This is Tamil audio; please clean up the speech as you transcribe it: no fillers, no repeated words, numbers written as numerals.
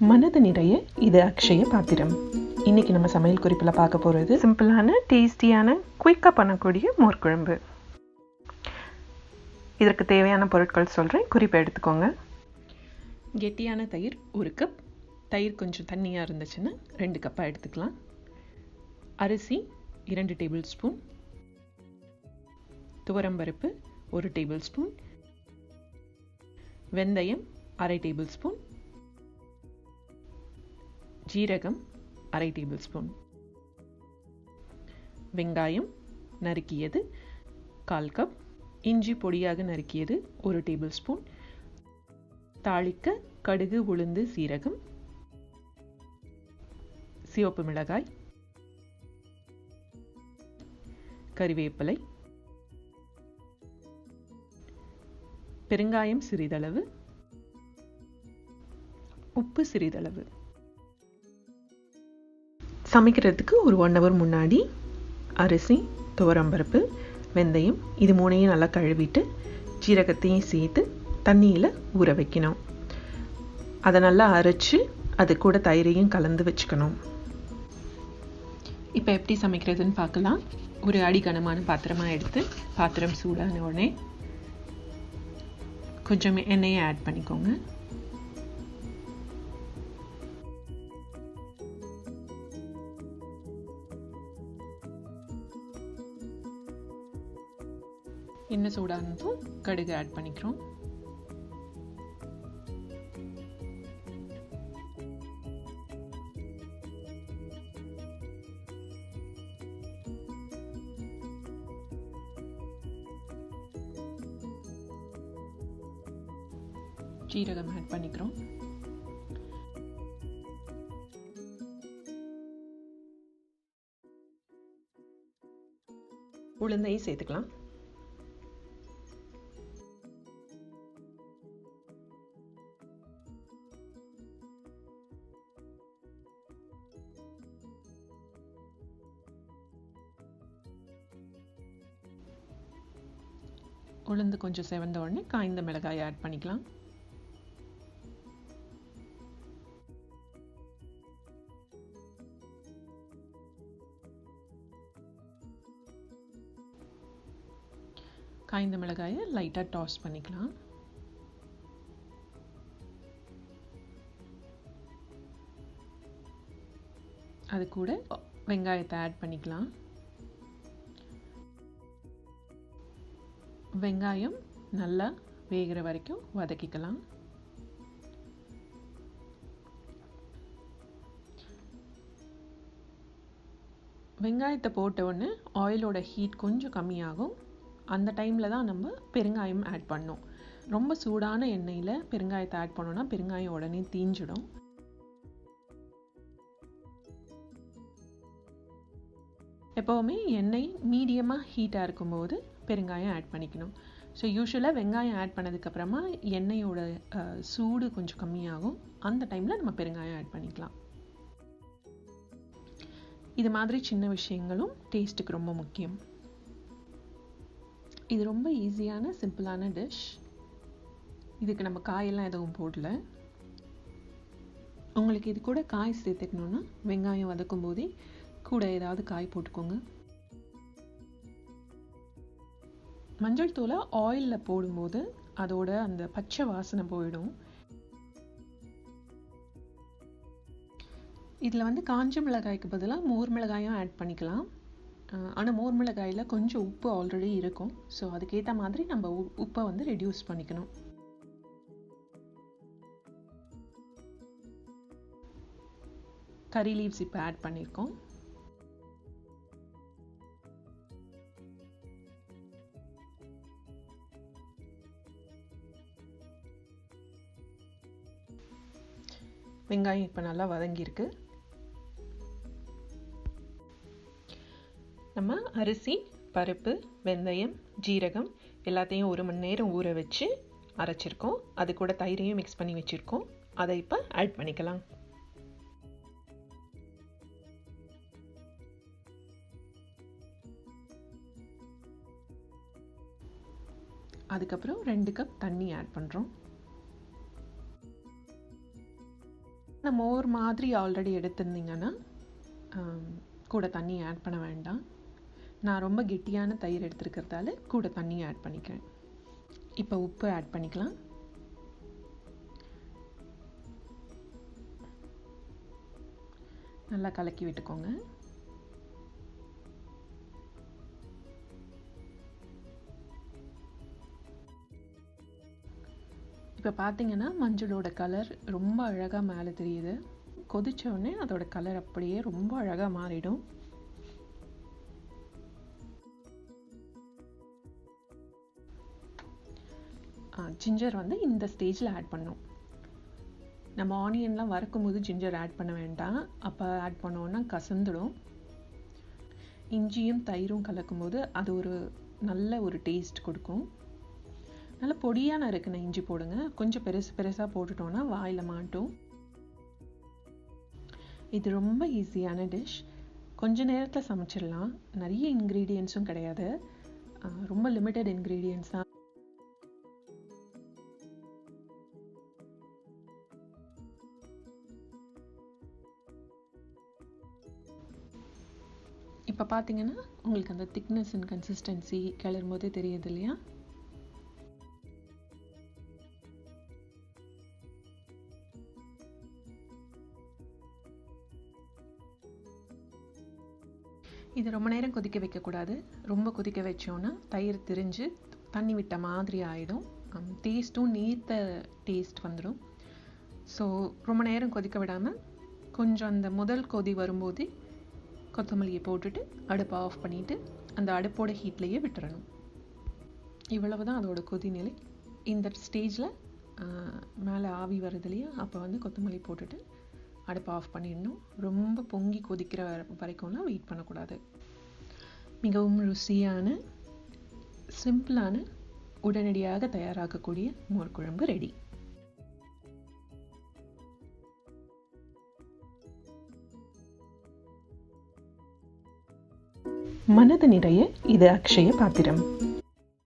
மனது நிறைய இது அக்ஷய பாத்திரம். இன்றைக்கி நம்ம சமையல் குறிப்பில் பார்க்க போகிறது சிம்பிளான டேஸ்டியான குயிக்காக பண்ணக்கூடிய மோர் குழம்பு. இதற்கு தேவையான பொருட்கள் சொல்கிறேன், குறிப்பை எடுத்துக்கோங்க. கெட்டியான தயிர் 1 கப், தயிர் கொஞ்சம் தண்ணியாக இருந்துச்சுன்னா 2 கப்பாக எடுத்துக்கலாம். அரிசி 2 டேபிள் ஸ்பூன், துவரம்பருப்பு 1 டேபிள் ஸ்பூன், வெந்தயம் 1/2 டேபிள் ஸ்பூன், ஜீரகம் 1/2 டேபிள் ஸ்பூன், வெங்காயம் நறுக்கியது 1/4 கப், இஞ்சி பொடியாக நறுக்கியது 1 டேபிள் ஸ்பூன், தாளிக்க கடுகு, உளுந்து, சீரகம், சிவப்பு மிளகாய், கறிவேப்பிலை, பெருங்காயம் சிறிதளவு, உப்பு சிறிதளவு. சமைக்கிறதுக்கு ஒரு 1 hour முன்னாடி அரிசி, துவரம்பருப்பு, வெந்தயம் இது 3ஐயும் நல்லா கழுவிட்டு ஜீரகத்தையும் சேர்த்து தண்ணியில் ஊற வைக்கணும். அதை நல்லா அரைச்சி அது கூட தயிரையும் கலந்து வச்சுக்கணும். இப்போ எப்படி சமைக்கிறதுன்னு பார்க்கலாம். ஒரு அடிகனமான பாத்திரமாக எடுத்து பாத்திரம் சூடான உடனே கொஞ்சம் எண்ணெயை ஆட் பண்ணிக்கோங்க. எண்ணெய் சூடானதும் கடுகு ஆட் பண்ணிக்கிறோம். ஜீரகம் ஆட் பண்ணிக்கிறோம். உளுந்தையும் சேர்த்துக்கலாம். உளுந்து கொஞ்சம் செவந்த உடனே காய்ந்த மிளகாயை ஆட் பண்ணிக்கலாம். காய்ந்த மிளகாயை லைட்டாக டாஸ் பண்ணிக்கலாம். அது கூட வெங்காயத்தை ஆட் பண்ணிக்கலாம். வெங்காயம் நல்லா வேகிற வரைக்கும் வதக்கிக்கலாம். வெங்காயத்தை போட்ட உடனே ஆயிலோட ஹீட் கொஞ்சம் கம்மியாகும். அந்த டைமில் தான் நம்ம பெருங்காயம் ஆட் பண்ணோம். ரொம்ப சூடான எண்ணெயில் பெருங்காயத்தை ஆட் பண்ணோன்னா பெருங்காயம் உடனே தீஞ்சிடும். எப்போவுமே எண்ணெய் மீடியமாக ஹீட்டாக இருக்கும்போது பெருங்காயம் ஆட் பண்ணிக்கணும். ஸோ யூஸ்வலாக வெங்காயம் ஆட் பண்ணதுக்கப்புறமா எண்ணெயோட சூடு கொஞ்சம் கம்மியாகும். அந்த டைமில் நம்ம பெருங்காயம் ஆட் பண்ணிக்கலாம். இது மாதிரி சின்ன விஷயங்களும் டேஸ்ட்டுக்கு ரொம்ப முக்கியம். இது ரொம்ப ஈஸியான சிம்பிளான டிஷ். இதுக்கு நம்ம காயெல்லாம் எதுவும் போடல. உங்களுக்கு இது கூட காய் சேர்த்துக்கணுன்னா வெங்காயம் வதக்கும் போதே கூட ஏதாவது காய் போட்டுக்கோங்க. மஞ்சள் தூளை ஆயிலில் போடும்போது அதோட அந்த பச்சை வாசனை போயிடும். இதில் காஞ்ச மிளகாய்க்கு பதிலாக மோர் மிளகாயும் ஆட் பண்ணிக்கலாம். ஆனால் மோர் மிளகாயில் கொஞ்சம் உப்பு ஆல்ரெடி இருக்கும். ஸோ அதுக்கேற்ற மாதிரி நம்ம உப்பை ரெடியூஸ் பண்ணிக்கணும். கறி லீவ்ஸ் இப்போ ஆட் பண்ணியிருக்கோம். வெங்காயம் இப்போ நல்லா வதங்கியிருக்கு. நம்ம அரிசி, பருப்பு, வெந்தயம், ஜீரகம் எல்லாத்தையும் 1 மணி நேரம் ஊற வச்சு அரைச்சிருக்கோம். அது கூட தயிரையும் மிக்ஸ் பண்ணி வச்சுருக்கோம். அதை இப்போ ஆட் பண்ணிக்கலாம். அதுக்கப்புறம் 2 கப் தண்ணி ஆட் பண்ணுறோம். நம்ம மோர் மாதிரி ஆல்ரெடி எடுத்திருந்தீங்கன்னா கூட தண்ணி ஆட் பண்ண வேண்டாம். நான் ரொம்ப கெட்டியான தயிர் எடுத்துருக்கிறதால கூட தண்ணி ஆட் பண்ணிக்கிறேன். இப்போ உப்பு ஆட் பண்ணிக்கலாம். நல்லா கலக்கி விட்டுக்கோங்க. இப்போ பார்த்தீங்கன்னா மஞ்சளோட கலர் ரொம்ப அழகாக மேலே தெரியுது. கொதிச்ச உடனே அதோட கலர் அப்படியே ரொம்ப அழகாக மாறிடும். ஜிஞ்சர் வந்து இந்த ஸ்டேஜில் ஆட் பண்ணோம். நம்ம ஆனியன்லாம் வறுக்கும் போது ஜிஞ்சர் ஆட் பண்ண வேண்டாம். அப்போ ஆட் பண்ணோன்னா கசந்துடும். இஞ்சியும் தயிரும் கலக்கும் போது அது ஒரு நல்ல ஒரு டேஸ்ட் கொடுக்கும். நல்லா பொடியாக நறுக்கின இஞ்சி போடுங்க. கொஞ்சம் பெருசாக போட்டுட்டோன்னா வாயில் மாட்டும். இது ரொம்ப ஈஸியான டிஷ். கொஞ்ச நேரத்தில் சமைச்சிடலாம். நிறைய இன்க்ரீடியன்ஸும் கிடையாது, ரொம்ப லிமிட்டட் இன்க்ரீடியன்ஸ் தான். இப்போ பார்த்தீங்கன்னா உங்களுக்கு அந்த திக்னஸ் அண்ட் கன்சிஸ்டன்சி கிளறும் போதே தெரியுது இல்லையா? இது ரொம்ப நேரம் கொதிக்க வைக்கக்கூடாது. ரொம்ப கொதிக்க வச்சோன்னா தயிர் திரிஞ்சு தண்ணி விட்ட மாதிரி ஆகிடும். டேஸ்ட்டும் நீர்த்த டேஸ்ட் வந்துடும். ஸோ ரொம்ப நேரம் கொதிக்க விடாமல் கொஞ்சம் அந்த முதல் கொதி வரும்போதே கொத்தமல்லியை போட்டுட்டு அடுப்பை ஆஃப் பண்ணிவிட்டு அந்த அடுப்போட ஹீட்லேயே விட்டுறணும். இவ்வளவு தான் அதோட கொதிநிலை. இந்த ஸ்டேஜில் மேலே ஆவி வருது இல்லையா, அப்போ வந்து கொத்தமல்லி போட்டுட்டு அடுப்பை ஆஃப் பண்ணிடணும். ரொம்ப பொங்கி கொதிக்கிற வரைக்கும்லாம் வெயிட் பண்ணக்கூடாது. மிகவும் ருசியான சிம்பிளான உடனடியாக தயாராகக்கூடிய மோர் குழம்பு ரெடி. மனது நிறைய இது அக்ஷய பாத்திரம்.